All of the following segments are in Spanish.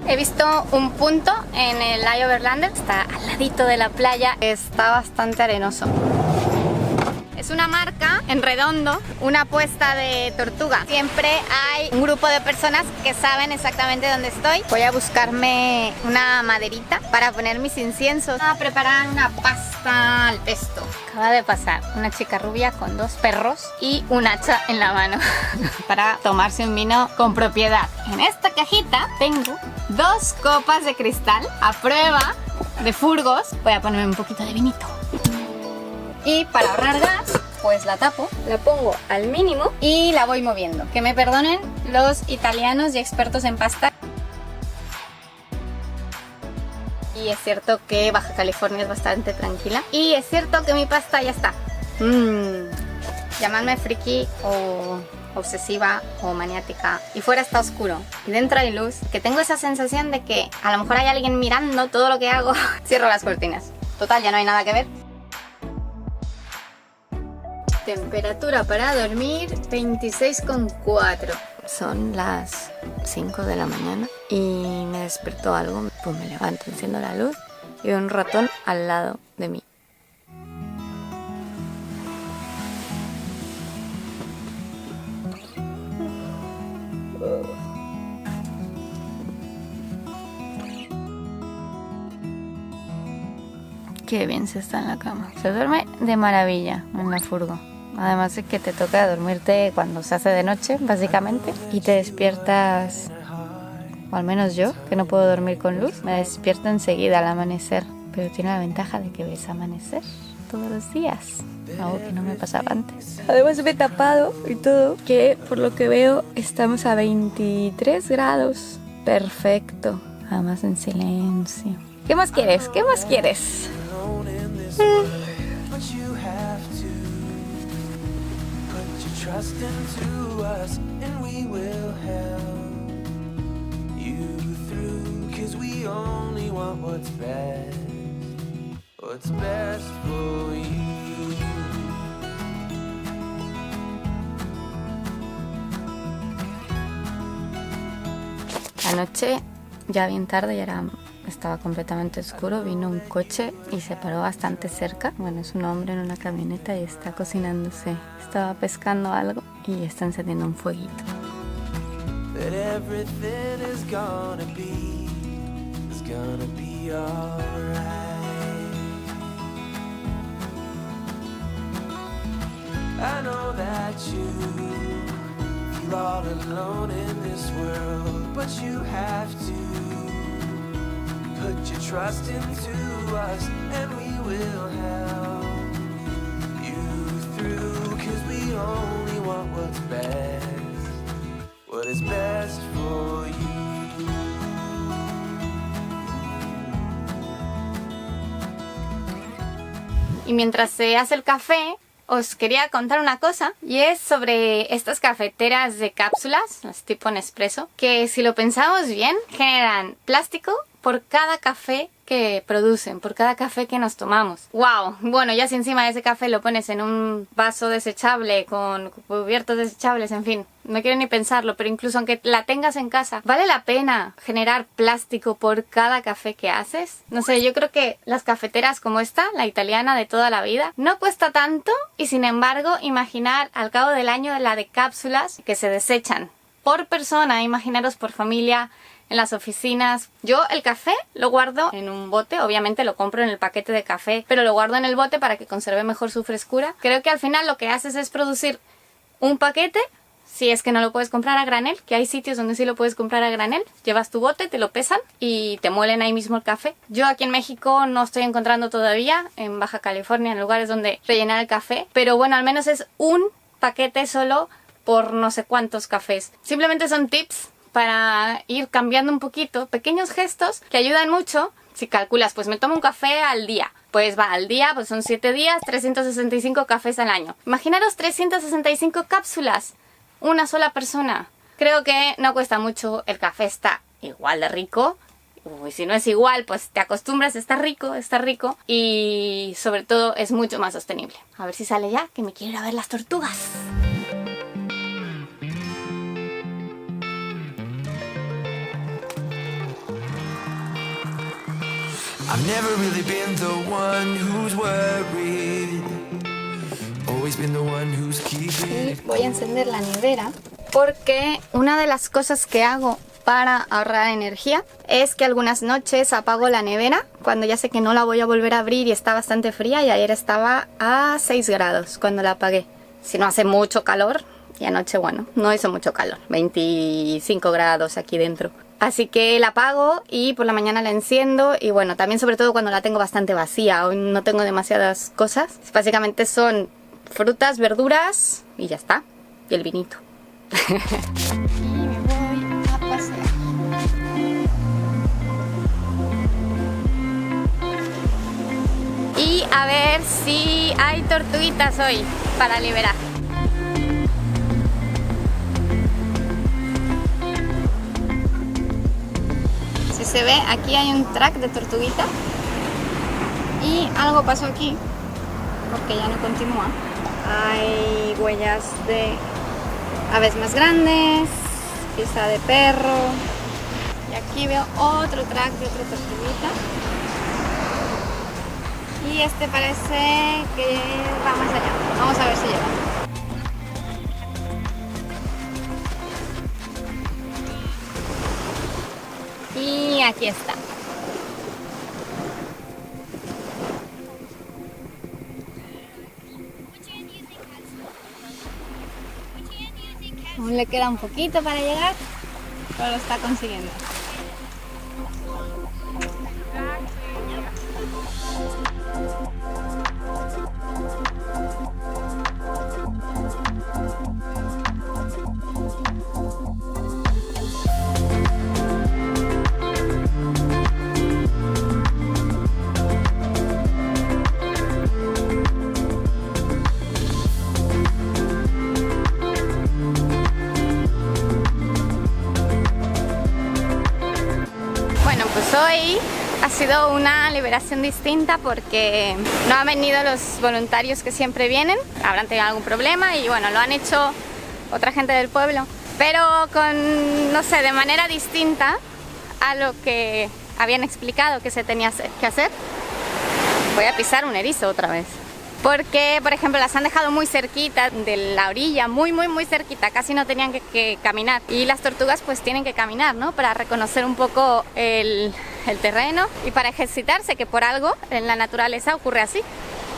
He visto un punto en el Eye Overlander, está al ladito de la playa, está bastante arenoso. Es una marca en redondo, una puesta de tortuga. Siempre hay un grupo de personas que saben exactamente dónde estoy. Voy a buscarme una maderita para poner mis inciensos. Voy a preparar una pasta al pesto. Acaba de pasar una chica rubia con 2 perros y un hacha en la mano para tomarse un vino con propiedad. En esta cajita tengo 2 copas de cristal a prueba de Furgos. Voy a ponerme un poquito de vinito. Y para ahorrar gas, pues la tapo, la pongo al mínimo y la voy moviendo. Que me perdonen los italianos y expertos en pasta. Y es cierto que Baja California es bastante tranquila. Y es cierto que mi pasta ya está. Llamadme friki o obsesiva o maniática. Y fuera está oscuro y dentro hay luz. Que tengo esa sensación de que a lo mejor hay alguien mirando todo lo que hago. Cierro las cortinas. Total, ya no hay nada que ver. Temperatura para dormir 26,4. Son las 5 de la mañana y me despertó algo. Pues me levanto, enciendo la luz y veo un ratón al lado de mí. Qué bien se está en la cama. Se duerme de maravilla en la furgo. Además es que te toca dormirte cuando se hace de noche, básicamente, y te despiertas, o al menos yo, que no puedo dormir con luz, me despierto enseguida al amanecer. Pero tiene la ventaja de que ves amanecer todos los días, algo que no me pasaba antes. Además me he tapado y todo, que por lo que veo estamos a 23 grados. Perfecto, además en silencio. ¿Qué más quieres? ¿Qué más quieres? Trust into us and we will help you through, 'cause we only want what's best for you. Anoche, ya bien tarde, estaba completamente oscuro, vino un coche y se paró bastante cerca. Bueno, es un hombre en una camioneta y está cocinándose. Estaba pescando algo y está encendiendo un fueguito. That everything is gonna be alright. I know that you feel all alone in this world, but you have to put your trust into us and we will help you through, 'cause we only want what's best, what is best for you. Y mientras se hace el café, os quería contar una cosa, y es sobre estas cafeteras de cápsulas, las tipo Nespresso, que si lo pensamos bien, generan plástico por cada café que producen, por cada café que nos tomamos. ¡Wow! Bueno, ya si encima de ese café lo pones en un vaso desechable con cubiertos desechables, en fin, no quiero ni pensarlo, pero incluso aunque la tengas en casa, ¿vale la pena generar plástico por cada café que haces? No sé, yo creo que las cafeteras como esta, la italiana de toda la vida, no cuesta tanto, y sin embargo, imaginar al cabo del año la de cápsulas que se desechan por persona, imaginaros por familia, en las oficinas. Yo el café lo guardo en un bote, obviamente lo compro en el paquete de café, pero lo guardo en el bote para que conserve mejor su frescura. Creo que al final lo que haces es producir un paquete, si es que no lo puedes comprar a granel, que hay sitios donde sí lo puedes comprar a granel. Llevas tu bote, te lo pesan y te muelen ahí mismo el café. Yo aquí en México no estoy encontrando todavía, en Baja California, en lugares donde rellenar el café, pero bueno, al menos es un paquete solo por no sé cuántos cafés. Simplemente son tips para ir cambiando un poquito, pequeños gestos que ayudan mucho. Si calculas, pues me tomo un café al día, pues va al día, pues son 7 días, 365 cafés al año. Imaginaros 365 cápsulas, una sola persona. Creo que no cuesta mucho, el café está igual de rico. Y si no es igual, pues te acostumbras, está rico y sobre todo es mucho más sostenible. A ver si sale ya, que me quiero ir a ver las tortugas. I've never really been the one who's worried. Always been the one who's keeping Y it. voy a encender la nevera porque una de las cosas que hago para ahorrar energía es que algunas noches apago la nevera cuando ya sé que no la voy a volver a abrir y está bastante fría, y ayer estaba a 6 grados cuando la apagué. Si no hace mucho calor, y anoche, bueno, no hizo mucho calor, 25 grados aquí dentro. Así que la apago y por la mañana la enciendo, y bueno, también sobre todo cuando la tengo bastante vacía o no tengo demasiadas cosas. Básicamente son frutas, verduras y ya está, y el vinito. Y me voy a pasear. Y a ver si hay tortuguitas hoy para liberar. Si se ve, aquí hay un track de tortuguita y algo pasó aquí porque ya no continúa. Hay huellas de aves más grandes, quizá de perro, y aquí veo otro track de otra tortuguita, y este parece que va más allá. Vamos a ver si llega. Y aquí está. Aún le queda un poquito para llegar, pero lo está consiguiendo. Pues hoy ha sido una liberación distinta porque no han venido los voluntarios que siempre vienen, habrán tenido algún problema y bueno, lo han hecho otra gente del pueblo, pero con, no sé, de manera distinta a lo que habían explicado que se tenía que hacer. Voy a pisar un erizo otra vez. Porque, por ejemplo, las han dejado muy cerquita de la orilla, muy cerquita, casi no tenían que caminar. Y las tortugas pues tienen que caminar, ¿no? Para reconocer un poco el terreno y para ejercitarse, que por algo en la naturaleza ocurre así.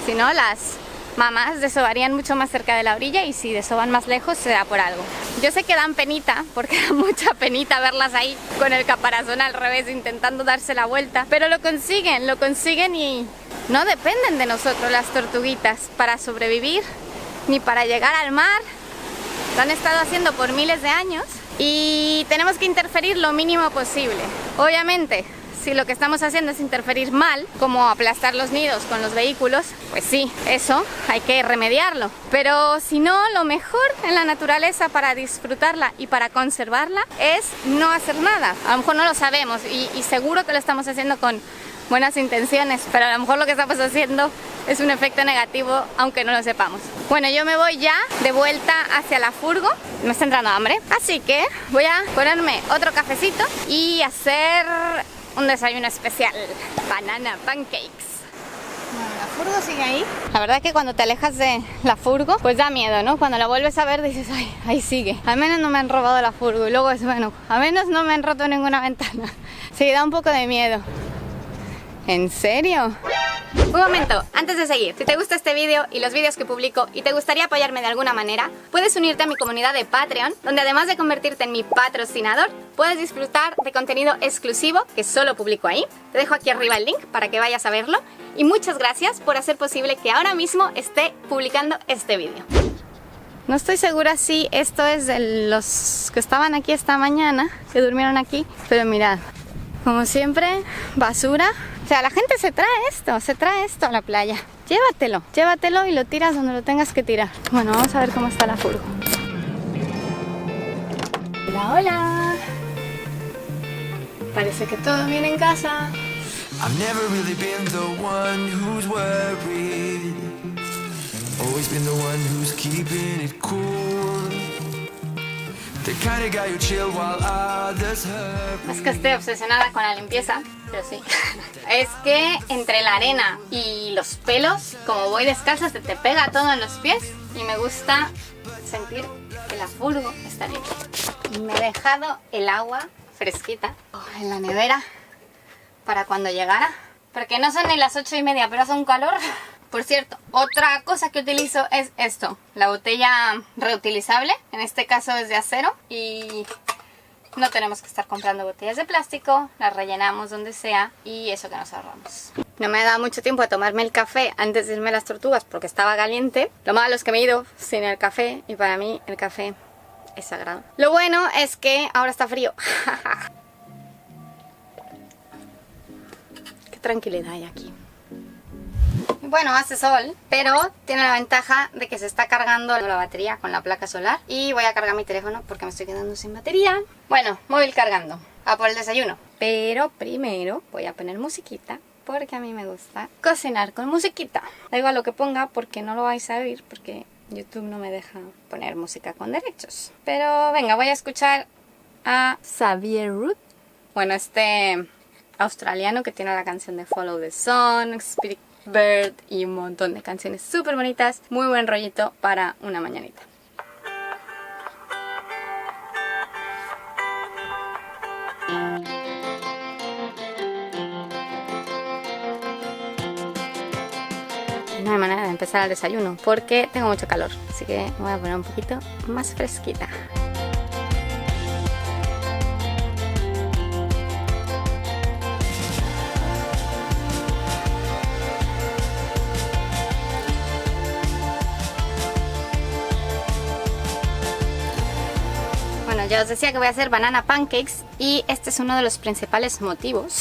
Si no, las mamás desovarían mucho más cerca de la orilla, y si desovan más lejos será por algo. Yo sé que dan penita, porque da mucha penita verlas ahí con el caparazón al revés intentando darse la vuelta, pero lo consiguen y no dependen de nosotros las tortuguitas para sobrevivir ni para llegar al mar. Lo han estado haciendo por miles de años y tenemos que interferir lo mínimo posible. Obviamente, si lo que estamos haciendo es interferir mal, como aplastar los nidos con los vehículos, pues sí, eso hay que remediarlo. Pero si no, lo mejor en la naturaleza para disfrutarla y para conservarla es no hacer nada. A lo mejor no lo sabemos y seguro que lo estamos haciendo con buenas intenciones, pero a lo mejor lo que estamos haciendo es un efecto negativo, aunque no lo sepamos. Bueno, yo me voy ya de vuelta hacia la furgo, me está entrando hambre, así que voy a ponerme otro cafecito y hacer un desayuno especial, banana pancakes. Bueno, la furgo sigue ahí. La verdad que cuando te alejas de la furgo, pues da miedo, ¿no? Cuando la vuelves a ver dices, ay, ahí sigue. Al menos no me han robado la furgo, y luego es, bueno, al menos no me han roto ninguna ventana. Sí, da un poco de miedo. ¿En serio? Un momento, antes de seguir, si te gusta este vídeo y los vídeos que publico y te gustaría apoyarme de alguna manera, puedes unirte a mi comunidad de Patreon, donde además de convertirte en mi patrocinador, puedes disfrutar de contenido exclusivo que solo publico ahí. Te dejo aquí arriba el link para que vayas a verlo, y muchas gracias por hacer posible que ahora mismo esté publicando este vídeo. No estoy segura si esto es de los que estaban aquí esta mañana, que durmieron aquí, pero mirad, como siempre, basura. O sea, la gente se trae esto a la playa. Llévatelo y lo tiras donde lo tengas que tirar. Bueno, vamos a ver cómo está la furgo. Hola, hola. Parece que todo bien en casa. I've never really been the one who's worried. Always been the one who's keeping it cool. The kind of guy who chill while others hurt. Es que estoy obsesionada con la limpieza. pero sí. Es que entre la arena y los pelos, como voy descalza, se te pega todo en los pies y me gusta sentir que la furgo está limpia. Y me he dejado el agua fresquita en la nevera para cuando llegara, porque no son ni las 8:30, pero hace un calor. Por cierto, otra cosa que utilizo es esto, la botella reutilizable, en este caso es de acero y no tenemos que estar comprando botellas de plástico, las rellenamos donde sea y eso que nos ahorramos. No me ha dado mucho tiempo a tomarme el café antes de irme a las tortugas porque estaba caliente. Lo malo es que me he ido sin el café y para mí el café es sagrado. Lo bueno es que ahora está frío. Qué tranquilidad hay aquí. Bueno, hace sol, pero tiene la ventaja de que se está cargando la batería con la placa solar. Y voy a cargar mi teléfono porque me estoy quedando sin batería. Bueno, móvil cargando, a por el desayuno. Pero primero voy a poner musiquita porque a mí me gusta cocinar con musiquita. Da igual lo que ponga porque no lo vais a oír porque YouTube no me deja poner música con derechos. Pero venga, voy a escuchar a Xavier Root. Bueno, este australiano que tiene la canción de Follow the Sun, Spirit Bird y un montón de canciones súper bonitas. Muy buen rollito para una mañanita. No hay manera de empezar el desayuno porque tengo mucho calor, así que me voy a poner un poquito más fresquita. Bueno, ya os decía que voy a hacer banana pancakes y este es uno de los principales motivos.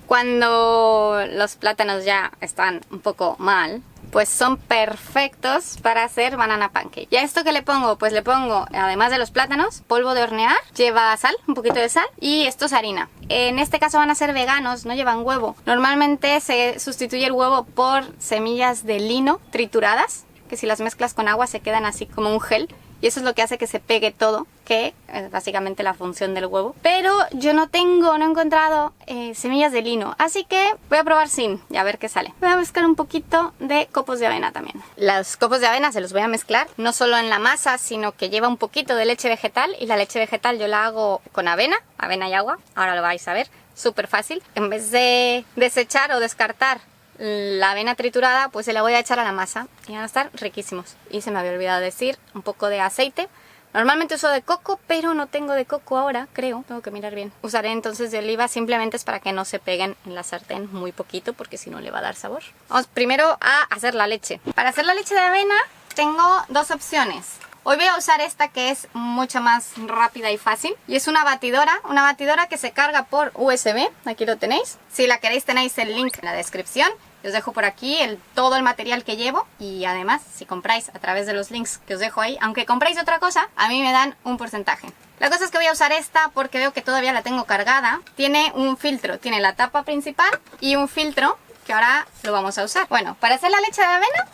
Cuando los plátanos ya están un poco mal, pues son perfectos para hacer banana pancake. ¿Y a esto qué le pongo? Pues le pongo, además de los plátanos, polvo de hornear, lleva sal, un poquito de sal y esto es harina. En este caso van a ser veganos, no llevan huevo. Normalmente se sustituye el huevo por semillas de lino trituradas, que si las mezclas con agua se quedan así como un gel. Y eso es lo que hace que se pegue todo, que es básicamente la función del huevo. Pero yo no he encontrado semillas de lino, así que voy a probar sin y a ver qué sale. Voy a mezclar un poquito de copos de avena también. Los copos de avena se los voy a mezclar, no solo en la masa, sino que lleva un poquito de leche vegetal. Y la leche vegetal yo la hago con avena y agua, ahora lo vais a ver, súper fácil. En vez de desechar o descartar la avena triturada, pues se la voy a echar a la masa y van a estar riquísimos. Y se me había olvidado decir un poco de aceite. Normalmente uso de coco, pero no tengo de coco ahora, creo. Tengo que mirar bien. Usaré entonces de oliva, simplemente es para que no se peguen en la sartén muy poquito, porque si no le va a dar sabor. Vamos primero a hacer la leche. Para hacer la leche de avena tengo dos opciones. Hoy voy a usar esta que es mucho más rápida y fácil. Y es una batidora que se carga por USB. Aquí lo tenéis. Si la queréis tenéis el link en la descripción. Os dejo por aquí todo el material que llevo. Y además, si compráis a través de los links que os dejo ahí, aunque compráis otra cosa, a mí me dan un porcentaje. La cosa es que voy a usar esta porque veo que todavía la tengo cargada. Tiene un filtro, tiene la tapa principal y un filtro que ahora lo vamos a usar. Bueno, para hacer la leche de avena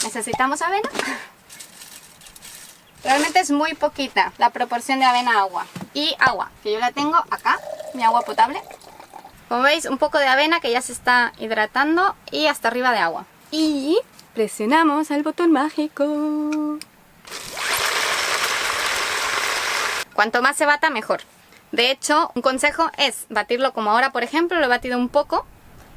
necesitamos avena. Realmente es muy poquita la proporción de avena-agua. Y agua, que yo la tengo acá, mi agua potable. Como veis, un poco de avena que ya se está hidratando y hasta arriba de agua. Y presionamos el botón mágico. Cuanto más se bata, mejor. De hecho, un consejo es batirlo como ahora, por ejemplo, lo he batido un poco.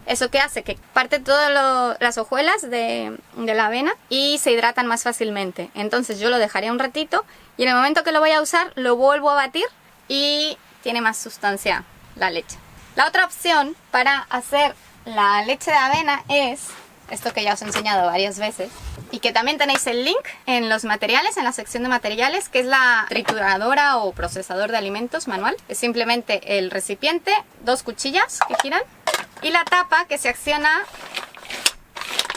Eso que hace que parte todas las hojuelas de la avena y se hidratan más fácilmente. Entonces yo lo dejaré un ratito y en el momento que lo voy a usar lo vuelvo a batir y tiene más sustancia la leche. La otra opción para hacer la leche de avena es esto que ya os he enseñado varias veces y que también tenéis el link en los materiales, en la sección de materiales, que es la trituradora o procesador de alimentos manual. Es simplemente el recipiente, dos cuchillas que giran y la tapa que se acciona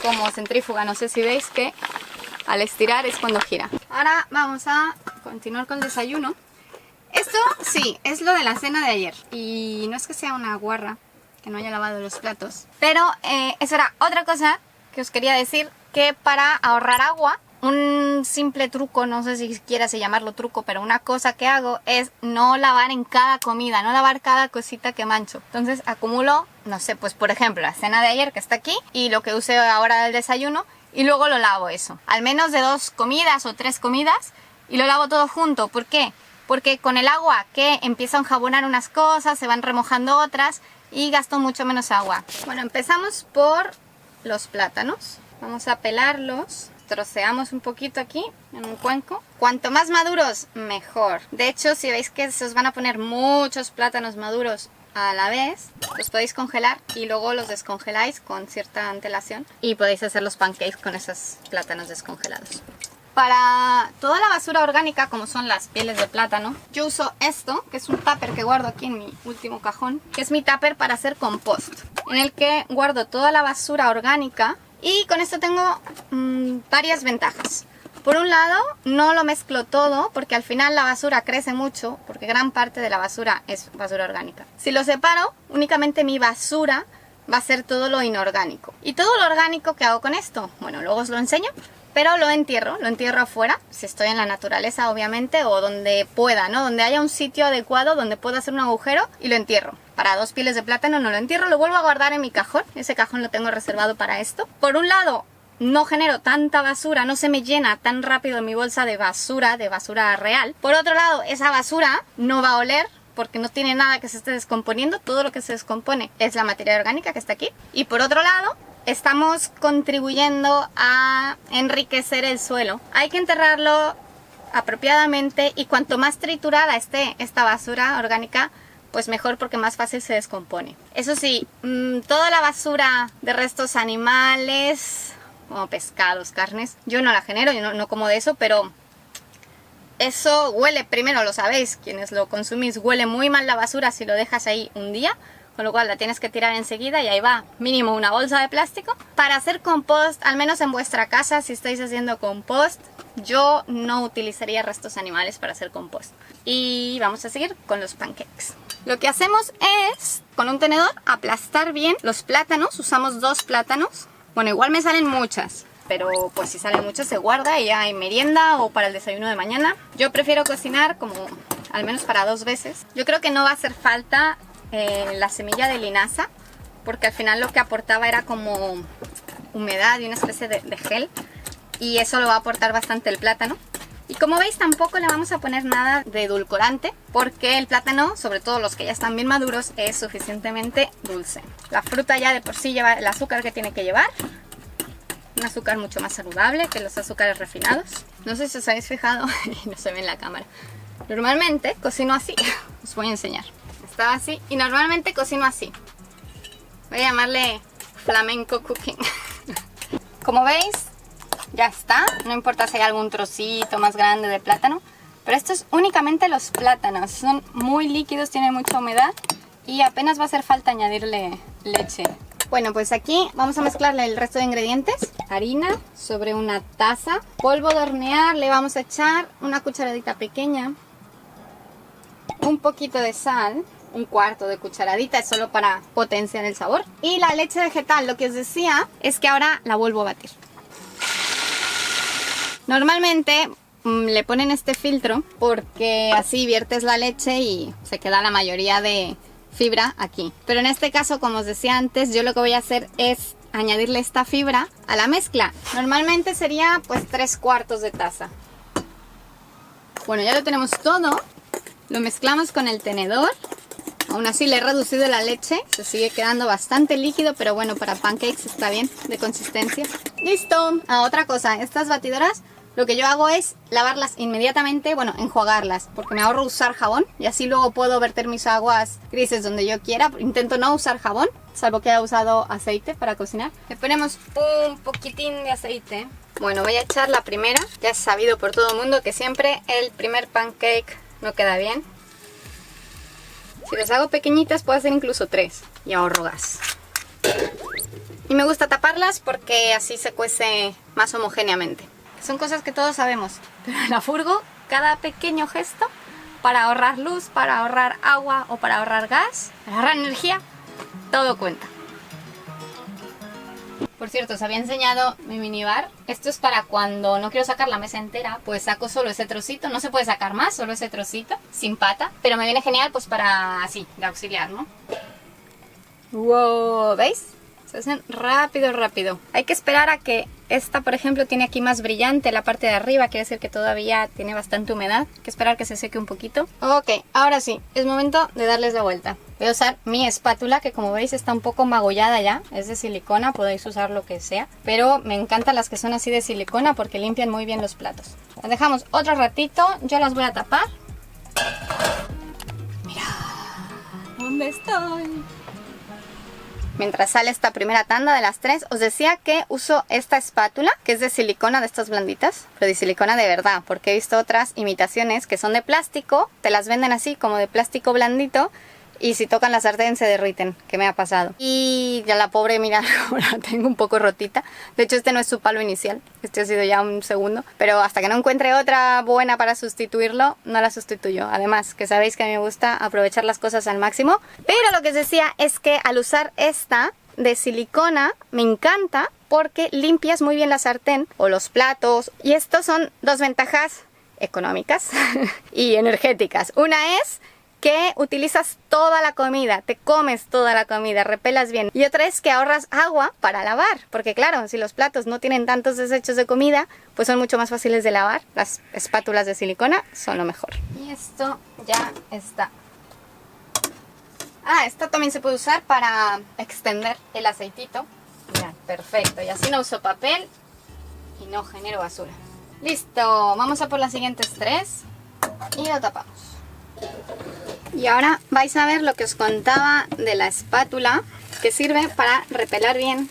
como centrífuga. No sé si veis que al estirar es cuando gira. Ahora vamos a continuar con el desayuno. Esto sí, es lo de la cena de ayer. Y no es que sea una guarra que no haya lavado los platos, pero eso era otra cosa que os quería decir, que para ahorrar agua un simple truco, no sé si quieras llamarlo truco, pero una cosa que hago es no lavar en cada comida, no lavar cada cosita que mancho. Entonces acumulo, no sé, pues por ejemplo la cena de ayer que está aquí y lo que usé ahora del desayuno y luego lo lavo eso. Al menos de 2 comidas o 3 comidas y lo lavo todo junto. ¿Por qué? Porque con el agua que empieza a enjabonar unas cosas, se van remojando otras y gasto mucho menos agua. Bueno, empezamos por los plátanos. Vamos a pelarlos. Troceamos un poquito aquí en un cuenco. Cuanto más maduros, mejor. De hecho, si veis que se os van a poner muchos plátanos maduros a la vez, los podéis congelar y luego los descongeláis con cierta antelación y podéis hacer los pancakes con esos plátanos descongelados. Para toda la basura orgánica, como son las pieles de plátano, yo uso esto, que es un tupper que guardo aquí en mi último cajón, que es mi tupper para hacer compost, en el que guardo toda la basura orgánica. Y con esto tengo varias ventajas. Por un lado, no lo mezclo todo porque al final la basura crece mucho, porque gran parte de la basura es basura orgánica. Si lo separo, únicamente mi basura va a ser todo lo inorgánico. ¿Y todo lo orgánico que hago con esto? Bueno, luego os lo enseño, pero lo entierro afuera, si estoy en la naturaleza obviamente, o donde pueda, ¿no? Donde haya un sitio adecuado donde pueda hacer un agujero y lo entierro. Para 2 pieles de plátano no lo entierro, lo vuelvo a guardar en mi cajón. Ese cajón lo tengo reservado para esto. Por un lado, no genero tanta basura, no se me llena tan rápido mi bolsa de basura real. Por otro lado, esa basura no va a oler porque no tiene nada que se esté descomponiendo. Todo lo que se descompone es la materia orgánica que está aquí. Y por otro lado, estamos contribuyendo a enriquecer el suelo. Hay que enterrarlo apropiadamente y cuanto más triturada esté esta basura orgánica, pues mejor porque más fácil se descompone. Eso sí, toda la basura de restos animales, como pescados, carnes, yo no la genero, yo no como de eso, pero eso huele, primero lo sabéis, quienes lo consumís, huele muy mal la basura si lo dejas ahí un día, con lo cual la tienes que tirar enseguida y ahí va mínimo una bolsa de plástico. Para hacer compost, al menos en vuestra casa, si estáis haciendo compost, yo no utilizaría restos animales para hacer compost. Y vamos a seguir con los pancakes. Lo que hacemos es, con un tenedor, aplastar bien los plátanos. Usamos 2 plátanos. Bueno, igual me salen muchas, pero pues si salen muchas se guarda y ya hay merienda o para el desayuno de mañana. Yo prefiero cocinar como al menos para 2 veces. Yo creo que no va a hacer falta la semilla de linaza, porque al final lo que aportaba era como humedad y una especie de gel, y eso lo va a aportar bastante el plátano. Y como veis, tampoco le vamos a poner nada de edulcorante, porque el plátano, sobre todo los que ya están bien maduros, es suficientemente dulce. La fruta ya de por sí lleva el azúcar que tiene que llevar, un azúcar mucho más saludable que los azúcares refinados. No sé si os habéis fijado, no se ve en la cámara. Normalmente cocino así, os voy a enseñar. Estaba así y normalmente cocino así. Voy a llamarle flamenco cooking. Como veis, ya está. No importa si hay algún trocito más grande de plátano. Pero esto es únicamente los plátanos. Son muy líquidos, tienen mucha humedad y apenas va a hacer falta añadirle leche. Bueno, pues aquí vamos a mezclarle el resto de ingredientes. Harina sobre una taza. Polvo de hornear, le vamos a echar una cucharadita pequeña. Un poquito de sal. 1/4 de cucharadita, es solo para potenciar el sabor. Y la leche vegetal, lo que os decía, es que ahora la vuelvo a batir. Normalmente le ponen este filtro porque así viertes la leche y se queda la mayoría de fibra aquí. Pero en este caso, como os decía antes, yo lo que voy a hacer es añadirle esta fibra a la mezcla. Normalmente sería pues 3/4 de taza. Bueno, ya lo tenemos todo. Lo mezclamos con el tenedor. Aún así le he reducido la leche, se sigue quedando bastante líquido, pero bueno, para pancakes está bien de consistencia. ¡Listo! Otra cosa, estas batidoras lo que yo hago es lavarlas inmediatamente, bueno, enjuagarlas, porque me ahorro usar jabón y así luego puedo verter mis aguas grises donde yo quiera. Intento no usar jabón, salvo que haya usado aceite para cocinar. Le ponemos un poquitín de aceite. Bueno, voy a echar la primera. Ya es sabido por todo el mundo que siempre el primer pancake no queda bien. Si las hago pequeñitas puedo hacer incluso 3 y ahorro gas. Y me gusta taparlas porque así se cuece más homogéneamente. Son cosas que todos sabemos, pero en la furgo cada pequeño gesto para ahorrar luz, para ahorrar agua o para ahorrar gas, para ahorrar energía, todo cuenta. Por cierto, os había enseñado mi minibar. Esto es para cuando no quiero sacar la mesa entera, pues saco solo ese trocito. No se puede sacar más, solo ese trocito, sin pata. Pero me viene genial pues para así, de auxiliar, ¿no? ¡Wow! ¿Veis? Se hacen rápido, rápido. Hay que esperar a que esta, por ejemplo, tiene aquí más brillante la parte de arriba. Quiere decir que todavía tiene bastante humedad. Hay que esperar que se seque un poquito. Ok, ahora sí, es momento de darles la vuelta. Voy a usar mi espátula, que como veis está un poco magullada ya. Es de silicona, podéis usar lo que sea. Pero me encantan las que son así de silicona porque limpian muy bien los platos. Las dejamos otro ratito. Yo las voy a tapar. Mira, ¿dónde estoy? Mientras sale esta primera tanda de las 3, os decía que uso esta espátula, que es de silicona, de estas blanditas, pero de silicona de verdad, porque he visto otras imitaciones que son de plástico, te las venden así como de plástico blandito, y si tocan la sartén se derriten, que me ha pasado. Y ya la pobre, mira, la tengo un poco rotita. De hecho, este no es su palo inicial, este ha sido ya un segundo. Pero hasta que no encuentre otra buena para sustituirlo, no la sustituyo. Además, que sabéis que a mí me gusta aprovechar las cosas al máximo. Pero lo que os decía es que al usar esta de silicona, me encanta porque limpias muy bien la sartén o los platos. Y estos son dos ventajas económicas y energéticas. Una es que utilizas toda la comida, te comes toda la comida, repelas bien. Y otra es que ahorras agua para lavar, porque claro, si los platos no tienen tantos desechos de comida, pues son mucho más fáciles de lavar. Las espátulas de silicona son lo mejor. Y esto ya está. Ah, esto también se puede usar para extender el aceitito. Mirad, perfecto. Y así no uso papel y no genero basura. Listo, vamos a por las siguientes 3 y lo tapamos. Y ahora vais a ver lo que os contaba de la espátula, que sirve para repelar bien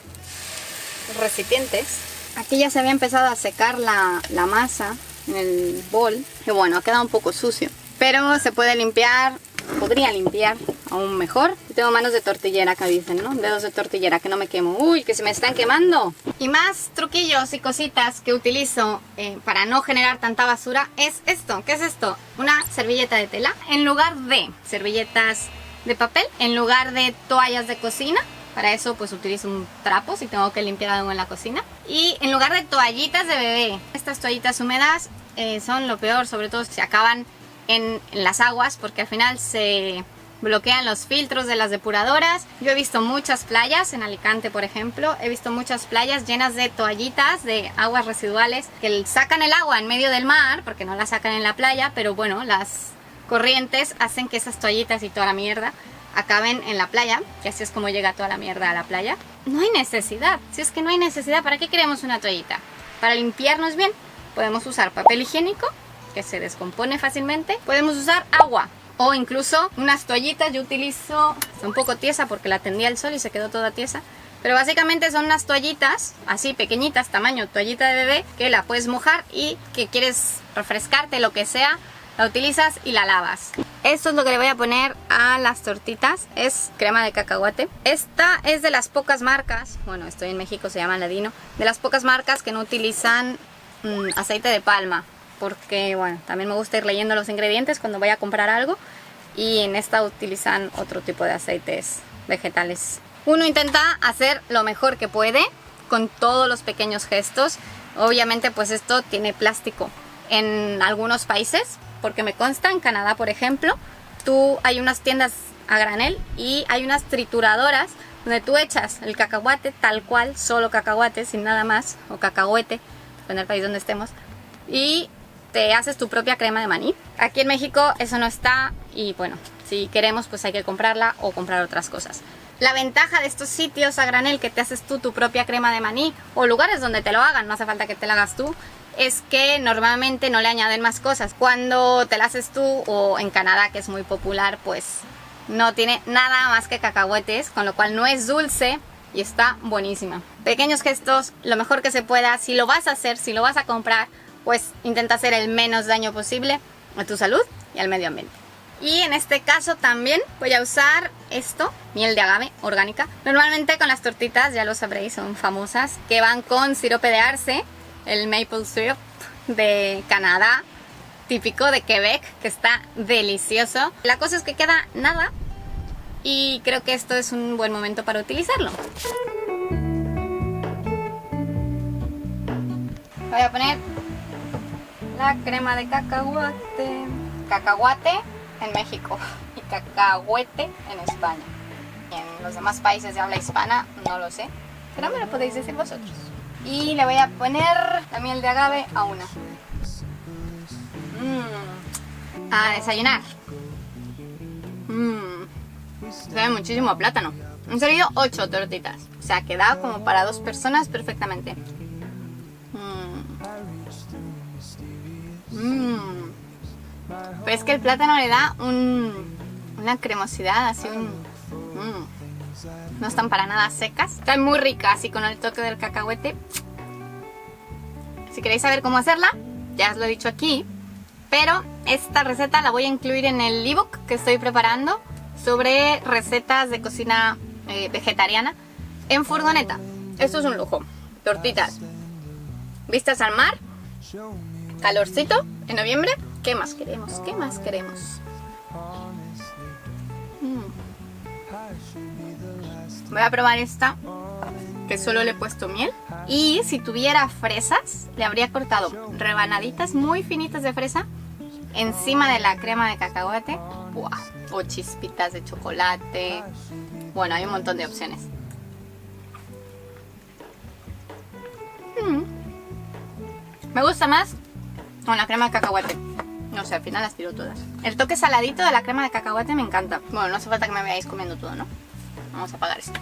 los recipientes. Aquí ya se había empezado a secar la masa en el bol, que bueno, ha quedado un poco sucio, pero se puede limpiar, podría limpiar aún mejor. Tengo manos de tortillera, que dicen, ¿no? Dedos de tortillera, que no me quemo. ¡Uy, que se me están quemando! Y más truquillos y cositas que utilizo para no generar tanta basura es esto. ¿Qué es esto? Una servilleta de tela. En lugar de servilletas de papel, en lugar de toallas de cocina, para eso pues utilizo un trapo si tengo que limpiar algo en la cocina. Y en lugar de toallitas de bebé, estas toallitas húmedas son lo peor, sobre todo si se acaban en las aguas, porque al final se bloquean los filtros de las depuradoras. Yo he visto muchas playas, en Alicante por ejemplo, he visto muchas playas llenas de toallitas de aguas residuales que sacan el agua en medio del mar, porque no la sacan en la playa, pero bueno, las corrientes hacen que esas toallitas y toda la mierda acaben en la playa, que así es como llega toda la mierda a la playa. No hay necesidad, si es que no hay necesidad, ¿para qué queremos una toallita? Para limpiarnos bien. Podemos usar papel higiénico, que se descompone fácilmente, podemos usar agua, o incluso unas toallitas. Yo utilizo, está un poco tiesa porque la tendí al sol y se quedó toda tiesa, pero básicamente son unas toallitas así pequeñitas, tamaño toallita de bebé, que la puedes mojar y que quieres refrescarte, lo que sea, la utilizas y la lavas. Esto es lo que le voy a poner a las tortitas, es crema de cacahuate. Esta es de las pocas marcas, bueno, estoy en México, se llama Ladino, de las pocas marcas que no utilizan aceite de palma, porque bueno, también me gusta ir leyendo los ingredientes cuando voy a comprar algo, y en esta utilizan otro tipo de aceites vegetales. Uno intenta hacer lo mejor que puede con todos los pequeños gestos. Obviamente pues esto tiene plástico en algunos países, porque me consta, en Canadá por ejemplo, hay unas tiendas a granel y hay unas trituradoras donde tú echas el cacahuate tal cual, solo cacahuate, sin nada más, o cacahuete, depende del país donde estemos, y te haces tu propia crema de maní. Aquí en México eso no está, y bueno, si queremos pues hay que comprarla o comprar otras cosas. La ventaja de estos sitios a granel que te haces tú tu propia crema de maní, o lugares donde te lo hagan, no hace falta que te la hagas tú, es que normalmente no le añaden más cosas. Cuando te la haces tú, o en Canadá, que es muy popular, pues no tiene nada más que cacahuetes, con lo cual no es dulce y está buenísima. Pequeños gestos, lo mejor que se pueda. Si lo vas a hacer, si lo vas a comprar, pues intenta hacer el menos daño posible a tu salud y al medio ambiente. Y en este caso también voy a usar esto, miel de agave orgánica. Normalmente con las tortitas, ya lo sabréis, son famosas, que van con sirope de arce, el maple syrup de Canadá, típico de Quebec, que está delicioso. La cosa es que queda nada, y creo que esto es un buen momento para utilizarlo. Voy a poner la crema de cacahuate. Cacahuate en México y cacahuete en España. Y en los demás países de habla hispana no lo sé, pero me lo podéis decir vosotros. Y le voy a poner la miel de agave a una. A desayunar. Sabe muchísimo a plátano. Han servido 8 tortitas. O sea, que da como para 2 personas perfectamente. Pero es que el plátano le da una cremosidad, así no están para nada secas. Están muy ricas y con el toque del cacahuete. Si queréis saber cómo hacerla, ya os lo he dicho aquí. Pero esta receta la voy a incluir en el ebook que estoy preparando sobre recetas de cocina vegetariana en furgoneta. Esto es un lujo. Tortitas, vistas al mar, calorcito en noviembre. ¿Qué más queremos? ¿Qué más queremos? Voy a probar esta, que solo le he puesto miel. Y si tuviera fresas, le habría cortado rebanaditas muy finitas de fresa encima de la crema de cacahuate. ¡Buah! O chispitas de chocolate. Bueno, hay un montón de opciones. Me gusta más con la crema de cacahuate. No sé, al final las tiro todas. El toque saladito de la crema de cacahuate me encanta. Bueno, no hace falta que me veáis comiendo todo, ¿no? Vamos a apagar esto.